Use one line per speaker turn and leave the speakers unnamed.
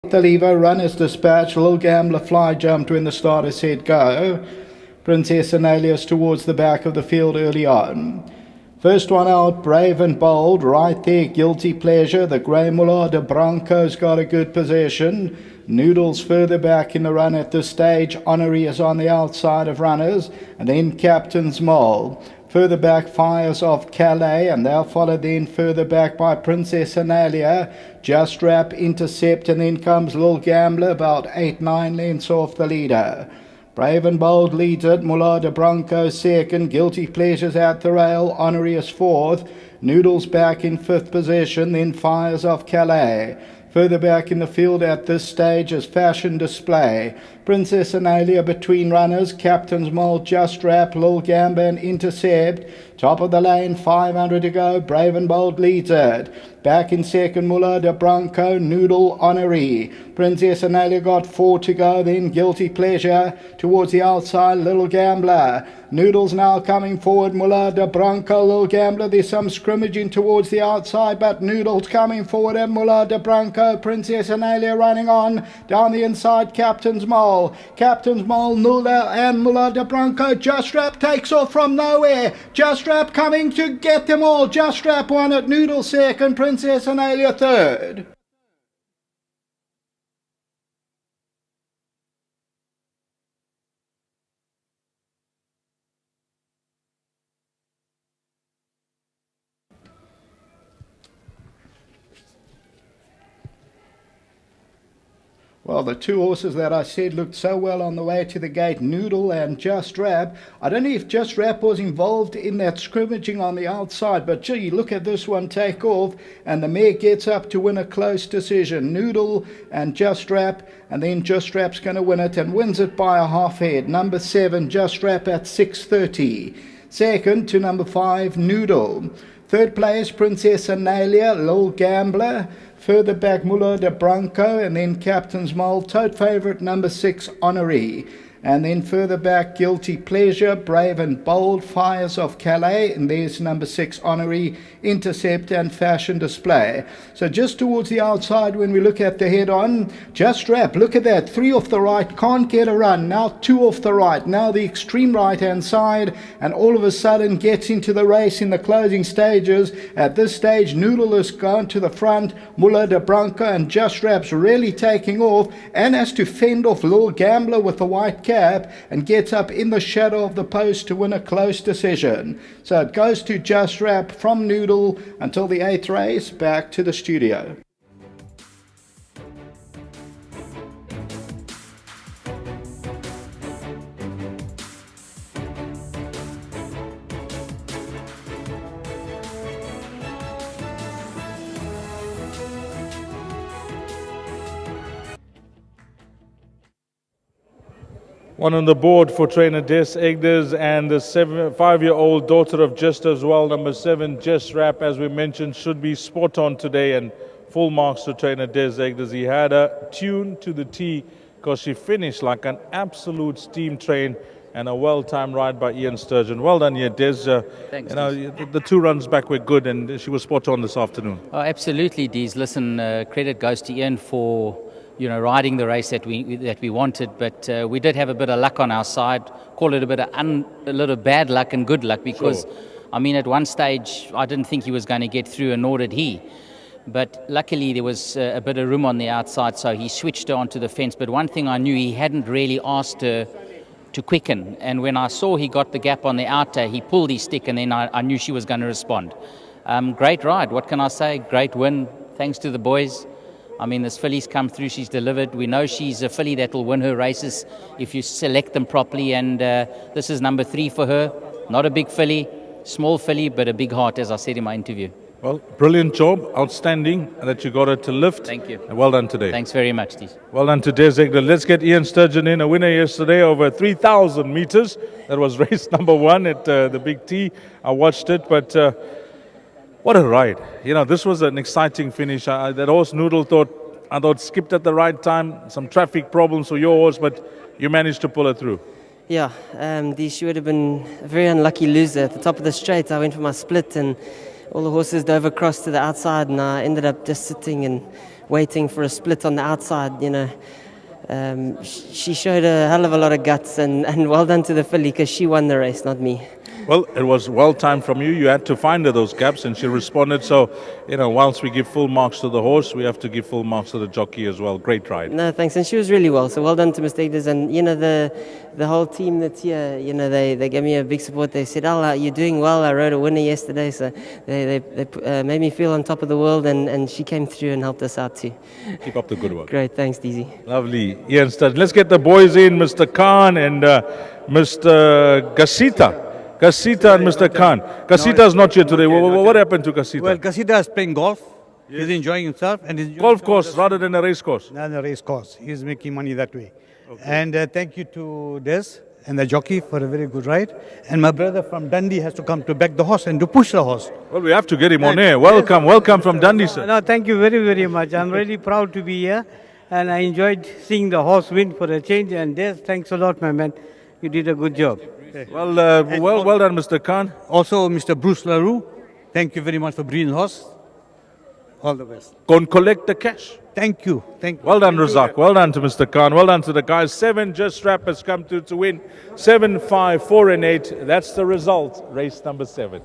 The lever, runners dispatch, Lil Gambler fly jumped when the starter said go. Princess Analia's towards the back of the field early on. First one out, Brave and Bold, right there, Guilty Pleasure. The Grey Mullah de Branco's got a good possession. Noodles further back in the run at this stage. Honoree is on the outside of runners, and then Captain's Mole. Further back, Fires of Calais, and they're followed then further back by Princess Analia. Just Wrap, Intercept, and then comes Lil Gambler, about 8-9 lengths off the leader. Brave and Bold leads it, Mullah de Branco second, Guilty Pleasures at the rail, Honoree is fourth, Noodles back in fifth position, then Fires of Calais. Further back in the field at this stage is Fashion Display. Princess Analia between runners, Captain's Mole, Just Wrap, Lil Gambler and Intercept. Top of the lane, 500 to go, Brave and Bold leads it. Back in second, Mullah de Branco, Noodle, Honoree. Princess Analia got 4 to go, then Guilty Pleasure. Towards the outside, Lil Gambler. Noodles now coming forward, Mullah de Branco, Lil Gambler. There's some scrimmaging towards the outside, but Noodles coming forward and Mullah de Branco. Princess Analia running on. Down the inside, Captain's Mole. Captain's Mole, Nulla and Mullah de Branco. Just Wrap takes off from nowhere. Just Wrap coming to get them all. Just Wrap won it, Noodles second, Princess Analia third. Well, the two horses that I said looked so well on the way to the gate, Noodle and Just Wrap. I don't know if Just Wrap was involved in that scrimmaging on the outside, but gee, look at this one take off, and the mare gets up to win a close decision. Noodle and Just Wrap, and then Just Wrap's going to win it and wins it by a half head. Number 7, Just Wrap at 6:30. Second to number 5, Noodle. Third place, Princess Analia, Lil Gambler. Further back, Mullah de Branco, and then Captain's Mole. Tote favourite, number 6, Honoree. And then further back, Guilty Pleasure, Brave and Bold, Fires of Calais, and there's number 6, Honoree, Intercept and Fashion Display. So just towards the outside when we look at the head-on, Just Wrap, look at that, 3 off the right, can't get a run, now 2 off the right, now the extreme right-hand side, and all of a sudden gets into the race in the closing stages. At this stage, Noodle has gone to the front, Mullah de Branco and Just Wrap's really taking off, and has to fend off Lil Gambler with the white cap and gets up in the shadow of the post to win a close decision. So it goes to Just Wrap from Noodle until the 8th race. Back to the studio.
One on the board for trainer Des Egders and the 5-year-old daughter of Just as well, number 7, Just Wrap, as we mentioned, should be spot on today, and full marks to trainer Des Egders. He had a tune to the T because she finished like an absolute steam train, and a well-timed ride by Ian Sturgeon. Well done here, Des.
Thanks,
the 2 runs back were good, and she was spot on this afternoon.
Oh, absolutely, Dees. Listen, credit goes to Ian for riding the race that we wanted, but we did have a bit of luck on our side. Call it a bit of a little bad luck and good luck, because
Sure.
I mean, at one stage I didn't think he was going to get through, and nor did he. But luckily there was a bit of room on the outside, so he switched her onto the fence. But one thing I knew, he hadn't really asked her to quicken, and when I saw he got the gap on the outer, he pulled his stick, and then I knew she was going to respond. Great ride, what can I say? Great win, thanks to the boys. I mean, this filly's come through, she's delivered. We know she's a filly that will win her races if you select them properly, and this is number 3 for her. Not a big filly, small filly, but a big heart, as I said in my interview.
Well, brilliant job, outstanding that you got her to lift.
Thank you.
And well done today.
Thanks very much, Steve.
Well done to Des Egder. Let's get Ian Sturgeon in, a winner yesterday over 3,000 meters. That was race number 1 at the Big T. I watched it, but what a ride. This was an exciting finish. That horse Noodle I thought skipped at the right time. Some traffic problems for your horse, but you managed to pull it through.
Yeah, she would have been a very unlucky loser. At the top of the straight, I went for my split, and all the horses dove across to the outside, and I ended up just sitting and waiting for a split on the outside, she showed a hell of a lot of guts, and well done to the filly because she won the race, not me.
Well, it was well timed from you. You had to find her those gaps, and she responded. So, whilst we give full marks to the horse, we have to give full marks to the jockey as well. Great ride.
No, thanks, and she was really well. So well done to Mr. Igders, and the whole team that's here. They gave me a big support. They said, "Oh, you're doing well. I rode a winner yesterday," so they made me feel on top of the world, and she came through and helped us out too.
Keep up the good work.
Great, thanks, DZ.
Lovely. Ian Stud. Let's get the boys in, Mr. Khan and Mr. Gasita. Gasita and Mr. Khan. Gasita's not here today. What happened to Gasita?
Well, Gasita is playing golf. Yes. He's enjoying himself. And he's
golf course rather than a race course?
Not a race course. He's making money that way. Okay. And thank you to Des and the jockey for a very good ride. And my brother from Dundee has to come to back the horse and to push the horse.
Well, we have to get him on air. Welcome, welcome from Dundee, sir.
No, thank you very, very much. I'm really proud to be here. And I enjoyed seeing the horse win for a change. And Des, thanks a lot, my man. You did a good job.
Well done, Mr. Khan.
Also, Mr. Bruce LaRue, thank you very much for bringing the horse. All the best.
Go and collect the cash.
Thank you.
Well done, Razak. Well done to Mr. Khan. Well done to the guys. 7 Just Rap has come to win. 7, 5, 4 and 8. That's the result. Race number 7.